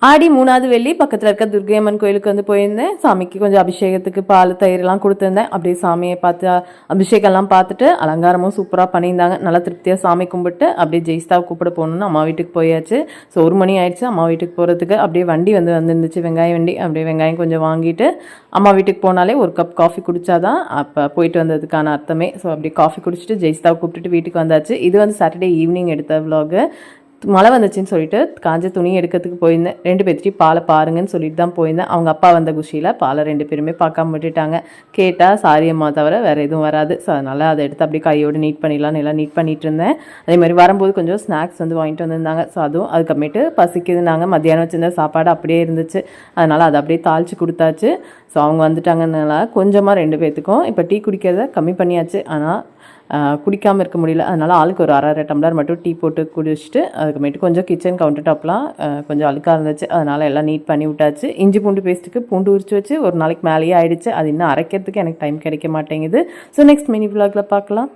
ஆடி 3வது வெள்ளி பக்கத்தில் இருக்க துர்க்கையம்மன் கோயிலுக்கு வந்து போயிருந்தேன். சாமிக்கு கொஞ்சம் அபிஷேகத்துக்கு பால் தயிரெலாம் கொடுத்துருந்தேன். அப்படியே சாமியை பார்த்து அபிஷேகம்லாம் பார்த்துட்டு அலங்காரமும் சூப்பராக பண்ணியிருந்தாங்க. நல்லா திருப்தியாக சாமி கும்பிட்டு அப்படியே ஜெயிஸ்தாவை கூப்பிட போகணுன்னு அம்மா வீட்டுக்கு போயாச்சு. ஸோ 1 மணி ஆயிடுச்சு அம்மா வீட்டுக்கு போகிறதுக்கு. அப்படியே வண்டி வந்துருந்துச்சு, வெங்காய வண்டி. அப்படியே வெங்காயம் கொஞ்சம் வாங்கிட்டு அம்மா வீட்டுக்கு போனாலே ஒரு கப் காஃபி குடித்தாதான் அப்போ போயிட்டு வந்ததுக்கான அர்த்தமே. ஸோ அப்படியே காஃபி குடிச்சிட்டு ஜெயிஸ்தாவை கூப்பிட்டுட்டு வீட்டுக்கு வந்தாச்சு. இது வந்து சாட்டர்டே ஈவினிங் எடுத்த விலாகு. மழை வந்துச்சுன்னு சொல்லிட்டு காஞ்ச துணி எடுக்கிறதுக்கு போயிருந்தேன். 2 பேர்த்திட்டையும் பாலை பாருங்கன்னு சொல்லிட்டு தான் போயிருந்தேன். அவங்க அப்பா வந்த குஷியில் பாலை 2 பேருமே பார்க்காம விட்டுட்டாங்க. கேட்டால் சாரி அம்மா தவிர வேறு எதுவும் வராது. ஸோ அதனால் அதை எடுத்து அப்படியே கையோடு நீட் பண்ணிடலான்னு எல்லாம் நீட் பண்ணிகிட்டு இருந்தேன். அதே மாதிரி வரும்போது கொஞ்சம் ஸ்நாக்ஸ் வந்து வாங்கிட்டு வந்திருந்தாங்க. ஸோ அதுவும் அதுக்கப்புறமேட்டு பசிக்குதுனாங்க. மத்தியானம் வச்சுருந்த சாப்பாடு அப்படியே இருந்துச்சு. அதனால் அதை அப்படியே தாளித்து கொடுத்தாச்சு. ஸோ அவங்க வந்துட்டாங்கனால கொஞ்சமாக 2 பேர்த்துக்கும் இப்போ டீ குடிக்கிறத கம்மி பண்ணியாச்சு. ஆனால் குடிக்காமல் இருக்க முடியல. அதனால் ஆளுக்கு ஒரு அரை டம்ளர் மட்டும் டீ போட்டு குடிச்சிட்டு அதுக்கப்புறமேட்டு கொஞ்சம் கிச்சன் கவுண்டர் டாப்லாம் கொஞ்சம் அழுக்காக இருந்துச்சு. அதனால் எல்லாம் நீட் பண்ணி விட்டாச்சு. இஞ்சி பூண்டு பேஸ்ட்டுக்கு பூண்டு உரிச்சு வச்சு ஒரு நாளைக்கு மேலேயே ஆயிடுச்சு. அது இன்னும் அரைக்கிறதுக்கு எனக்கு டைம் கிடைக்க மாட்டேங்குது. ஸோ நெக்ஸ்ட் மினி விலாகில் பார்க்கலாம்.